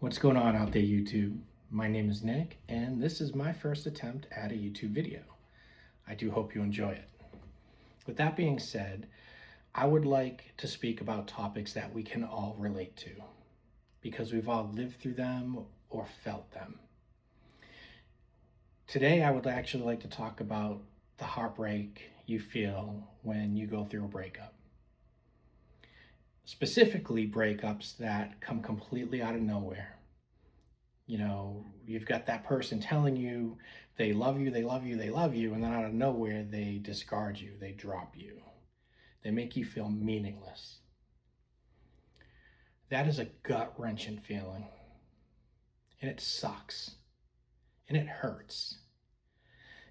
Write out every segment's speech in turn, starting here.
What's going on out there, YouTube? My name is Nick, and this is my first attempt at a YouTube video. I do hope you enjoy it. With that being said, I would like to speak about topics that we can all relate to, because we've all lived through them or felt them. Today, I would actually like to talk about the heartbreak you feel when you go through a breakup. Specifically, breakups that come completely out of nowhere. You know, you've got that person telling you they love you, they love you, they love you, and then out of nowhere, they discard you, they drop you. They make you feel meaningless. That is a gut-wrenching feeling. And it sucks. And it hurts.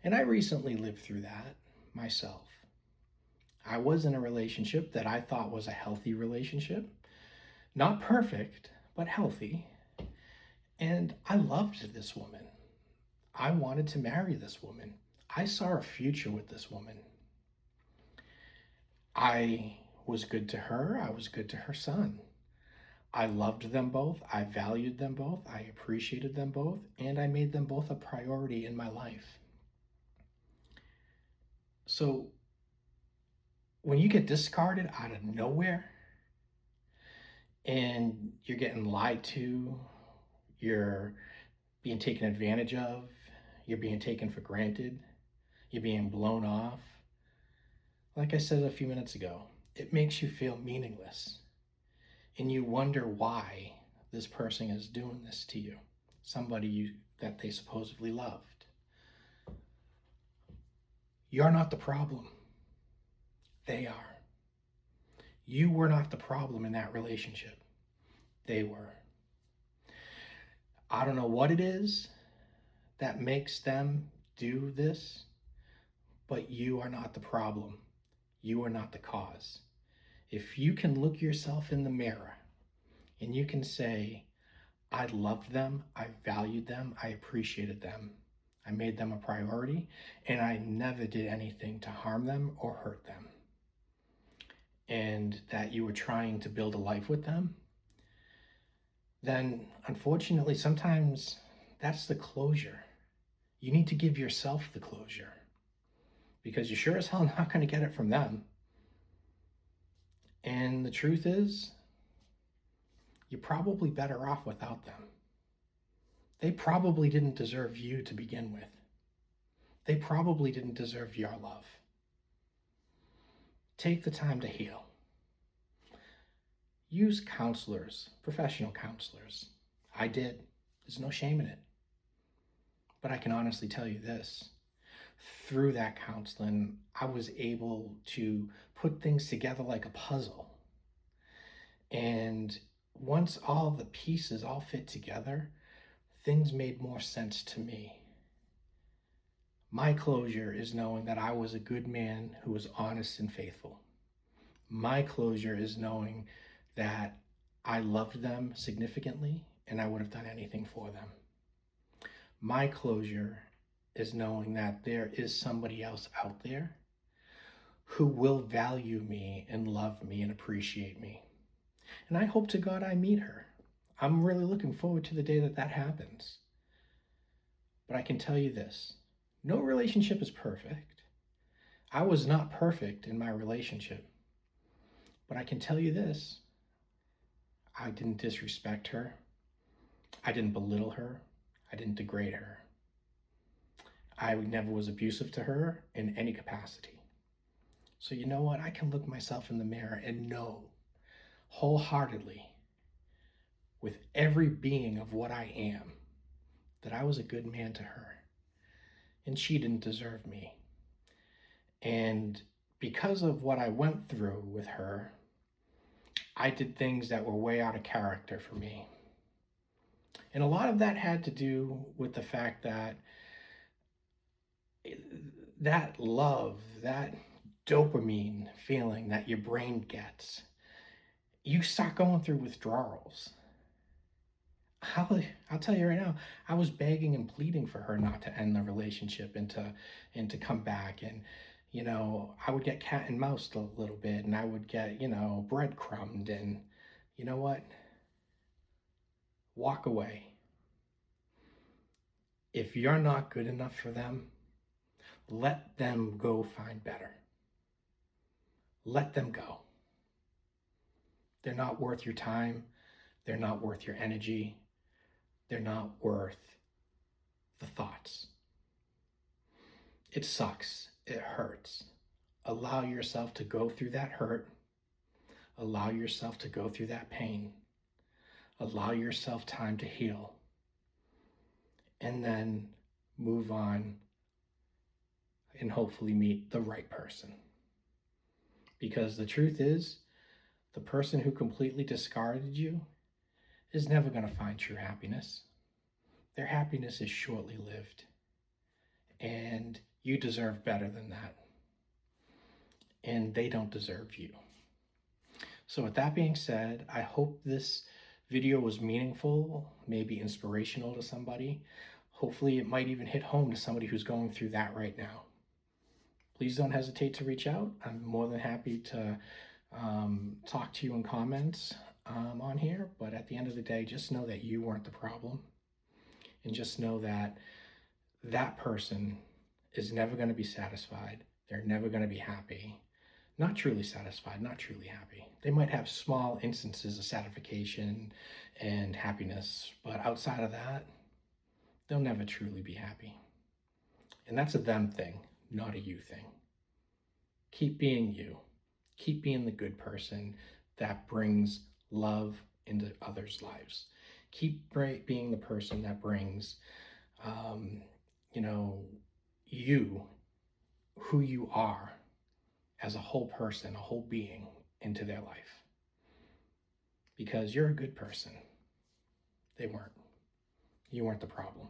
And I recently lived through that myself. I was in a relationship that I thought was a healthy relationship. Not perfect, but healthy. And I loved this woman. I wanted to marry this woman. I saw a future with this woman. I was good to her. I was good to her son. I loved them both. I valued them both. I appreciated them both. And I made them both a priority in my life. So when you get discarded out of nowhere and you're getting lied to, you're being taken advantage of, you're being taken for granted, you're being blown off. Like I said a few minutes ago, it makes you feel meaningless. And you wonder why this person is doing this to you, somebody that they supposedly loved. You're not the problem. They are. You were not the problem in that relationship. They were. I don't know what it is that makes them do this, but you are not the problem. You are not the cause. If you can look yourself in the mirror and you can say, I loved them, I valued them, I appreciated them, I made them a priority, and I never did anything to harm them or hurt them, and that you were trying to build a life with them, then unfortunately, sometimes that's the closure. You need to give yourself the closure, because you're sure as hell not going to get it from them. And the truth is, you're probably better off without them. They probably didn't deserve you to begin with. They probably didn't deserve your love. Take the time to heal. Use counselors, professional counselors. I did. There's no shame in it. But I can honestly tell you this. Through that counseling, I was able to put things together like a puzzle. And once all the pieces all fit together, things made more sense to me. My closure is knowing that I was a good man who was honest and faithful. My closure is knowing that I loved them significantly and I would have done anything for them. My closure is knowing that there is somebody else out there who will value me and love me and appreciate me. And I hope to God I meet her. I'm really looking forward to the day that that happens. But I can tell you this, no relationship is perfect. I was not perfect in my relationship. But I can tell you this, I didn't disrespect her. I didn't belittle her. I didn't degrade her. I never was abusive to her in any capacity. So you know what? I can look myself in the mirror and know wholeheartedly, with every being of what I am, that I was a good man to her. And she didn't deserve me. And because of what I went through with her, I did things that were way out of character for me. And a lot of that had to do with the fact that that love, that dopamine feeling that your brain gets, you start going through withdrawals. I'll tell you right now, I was begging and pleading for her not to end the relationship and to come back. And, you know, I would get cat and moused a little bit, and I would get, breadcrumbed. And you know what? walk away. If you're not good enough for them, let them go find better. Let them go. They're not worth your time. They're not worth your energy. They're not worth the thoughts. It sucks. It hurts. Allow yourself to go through that hurt. Allow yourself to go through that pain. Allow yourself time to heal. And then move on and hopefully meet the right person. Because the truth is, the person who completely discarded you is never going to find true happiness. Their happiness is shortly lived. And you deserve better than that. And they don't deserve you. So with that being said, I hope this video was meaningful, maybe inspirational to somebody. Hopefully it might even hit home to somebody who's going through that right now. Please don't hesitate to reach out. I'm more than happy to talk to you in comments on here. But at the end of the day, just know that you weren't the problem. And just know that that person is never going to be satisfied. They're never going to be happy. Not truly satisfied, not truly happy. They might have small instances of satisfaction and happiness, but outside of that, they'll never truly be happy. And that's a them thing, not a you thing. Keep being you. Keep being the good person that brings love into others' lives. Keep being the person that brings, you, who you are as a whole person, a whole being into their life. Because you're a good person. They weren't. You weren't the problem.